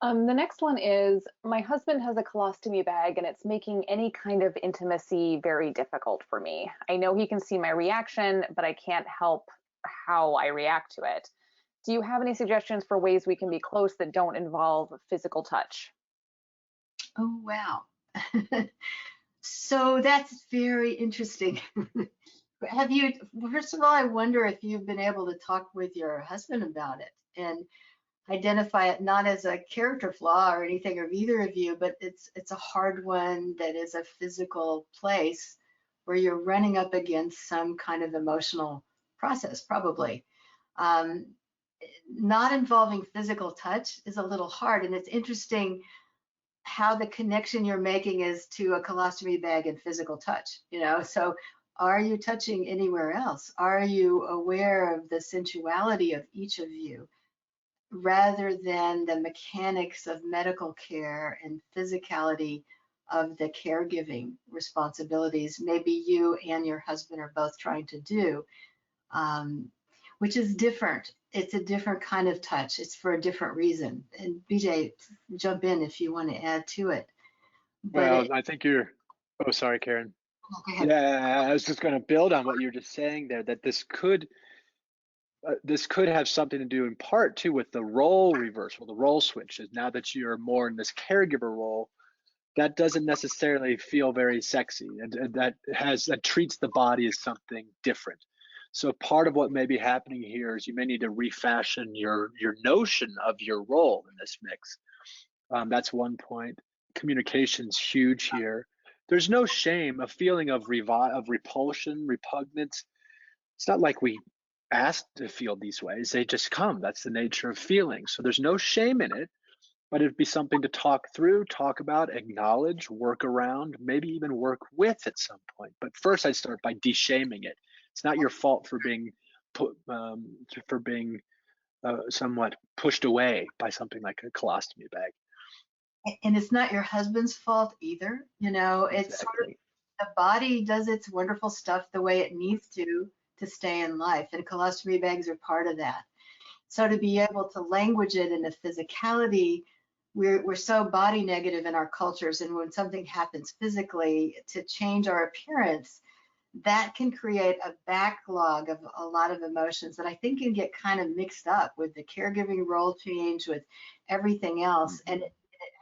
The next one is my husband has a colostomy bag and it's making any kind of intimacy very difficult for me. I know he can see my reaction, but I can't help how I react to it. Do you have any suggestions for ways we can be close that don't involve physical touch? Oh, wow. So that's very interesting. Have you, first of all, I wonder if you've been able to talk with your husband about it and identify it not as a character flaw or anything of either of you, but it's a hard one that is a physical place where you're running up against some kind of emotional process, probably. Um, Not involving physical touch is a little hard, and it's interesting how the connection you're making is to a colostomy bag and physical touch, so are you touching anywhere else? Are you aware of the sensuality of each of you rather than the mechanics of medical care and physicality of the caregiving responsibilities maybe you and your husband are both trying to do, um, which is different. It's a different kind of touch. It's for a different reason. And BJ, jump in if you want to add to it. But Well, I think you're, oh, sorry, Karen. oh, go ahead. Yeah, I was just going to build on what you were just saying there, that this could have something to do in part too with the role reversal, the role switches. Now that you're more in this caregiver role, that doesn't necessarily feel very sexy, and that treats the body as something different. So part of what may be happening here is you may need to refashion your notion of your role in this mix. That's one point. Communication's huge here. There's no shame. A feeling of repulsion, repugnance. It's not like we asked to feel these ways. They just come. That's the nature of feeling. So there's no shame in it, but it'd be something to talk through, talk about, acknowledge, work around, maybe even work with at some point. But first, I'd start by de-shaming it. It's not your fault for being somewhat pushed away by something like a colostomy bag. And it's not your husband's fault either. It's sort of Exactly. the body does its wonderful stuff the way it needs to stay in life, and colostomy bags are part of that. So to be able to language it in a physicality, we're so body negative in our cultures, and when something happens physically to change our appearance, that can create a backlog of a lot of emotions that I think can get kind of mixed up with the caregiving role change, with everything else. And it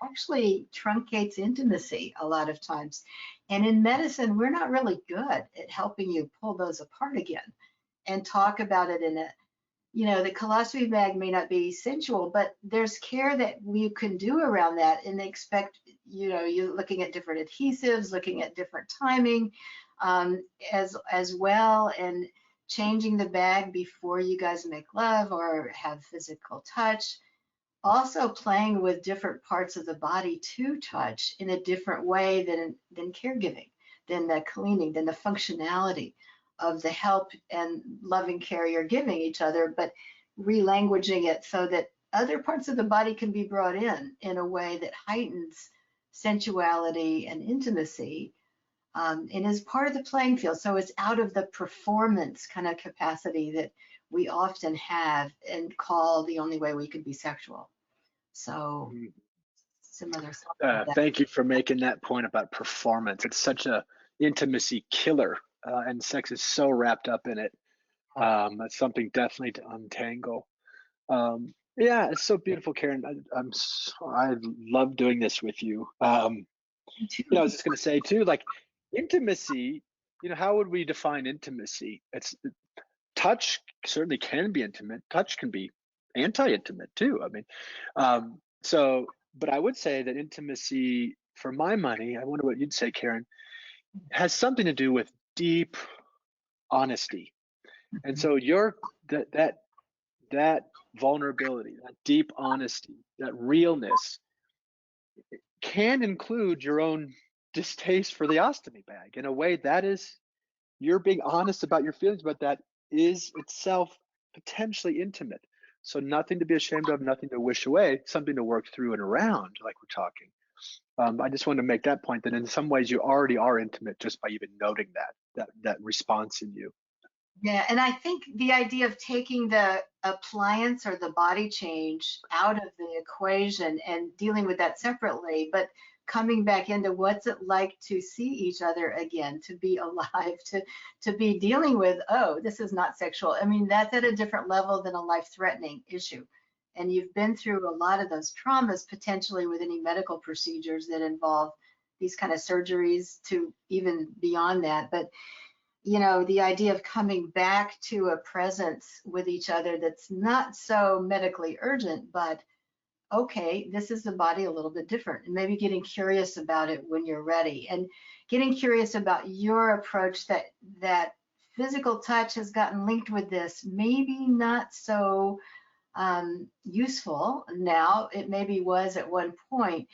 actually truncates intimacy a lot of times. And in medicine, we're not really good at helping you pull those apart again and talk about it in a, the colostomy bag may not be sensual, but there's care that we can do around that, and they expect, you're looking at different adhesives, looking at different timing, as well, and changing the bag before you guys make love or have physical touch. Also playing with different parts of the body to touch in a different way than caregiving, than the cleaning, than the functionality of the help and loving care you're giving each other, but relanguaging it so that other parts of the body can be brought in a way that heightens sensuality and intimacy, and is part of the playing field. So it's out of the performance kind of capacity that we often have and call the only way we could be sexual. So some other thoughts about that. Thank you for making that point about performance. It's such a intimacy killer, and sex is so wrapped up in it. That's something definitely to untangle. Yeah, it's so beautiful, Karen. I love doing this with you. I was just going to say too, like intimacy. How would we define intimacy? Touch certainly can be intimate. Touch can be anti-intimate too. I mean, but I would say that intimacy, for my money, I wonder what you'd say, Karen, has something to do with deep honesty. And so that vulnerability, that deep honesty, that realness can include your own distaste for the ostomy bag. In a way, that is, you're being honest about your feelings about that is itself potentially intimate. So nothing to be ashamed of, nothing to wish away, something to work through and around, like we're talking. I just wanted to make that point, that in some ways you already are intimate just by even noting that response in you. Yeah, and I think the idea of taking the appliance or the body change out of the equation and dealing with that separately, but coming back into what's it like to see each other again, to be alive, to be dealing with, oh, this is not sexual. I mean, that's at a different level than a life-threatening issue. And you've been through a lot of those traumas potentially with any medical procedures that involve these kind of surgeries to even beyond that. But the idea of coming back to a presence with each other that's not so medically urgent, but okay, this is the body a little bit different, and maybe getting curious about it when you're ready, and getting curious about your approach that physical touch has gotten linked with this, maybe not so useful now. It maybe was at one point,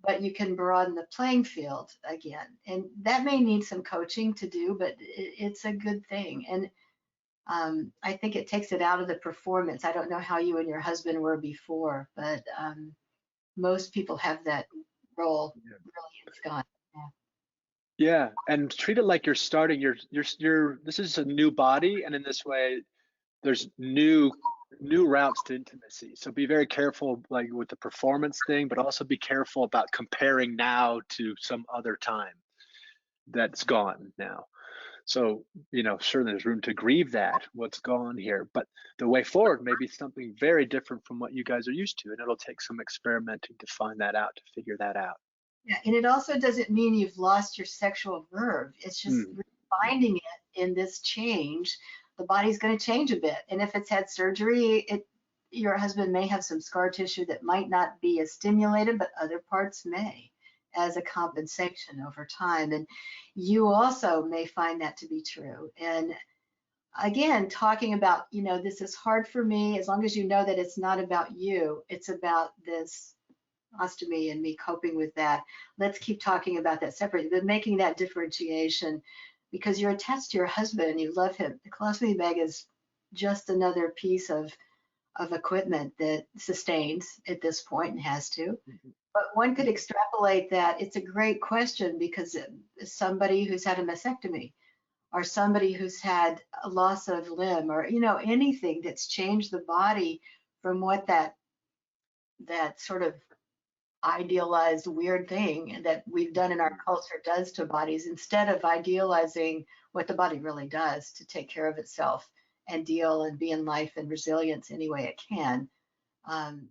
but you can broaden the playing field again. And that may need some coaching to do, but it's a good thing. And I think it takes it out of the performance. I don't know how you and your husband were before, but most people have that role. Yeah. Really, it's gone. Yeah. Yeah, and treat it like you're starting this is a new body, and in this way there's new routes to intimacy. So be very careful, like with the performance thing, but also be careful about comparing now to some other time that's gone now. So, sure, there's room to grieve that, what's gone here, but the way forward may be something very different from what you guys are used to, and it'll take some experimenting to find that out, to figure that out. Yeah, and it also doesn't mean you've lost your sexual verve. It's just Mm. finding it in this change. The body's going to change a bit, and if it's had surgery, your husband may have some scar tissue that might not be as stimulated, but other parts may, as a compensation over time. And you also may find that to be true. And again, talking about, this is hard for me, as long as you know that it's not about you, it's about this ostomy and me coping with that. Let's keep talking about that separately, but making that differentiation, because you're attached to your husband and you love him. The colostomy bag is just another piece of equipment that sustains at this point and has to. Mhm. But one could extrapolate that. It's a great question, because somebody who's had a mastectomy, or somebody who's had a loss of limb, or anything that's changed the body from what that sort of idealized weird thing that we've done in our culture does to bodies, instead of idealizing what the body really does to take care of itself and deal and be in life and resilience any way it can. Um,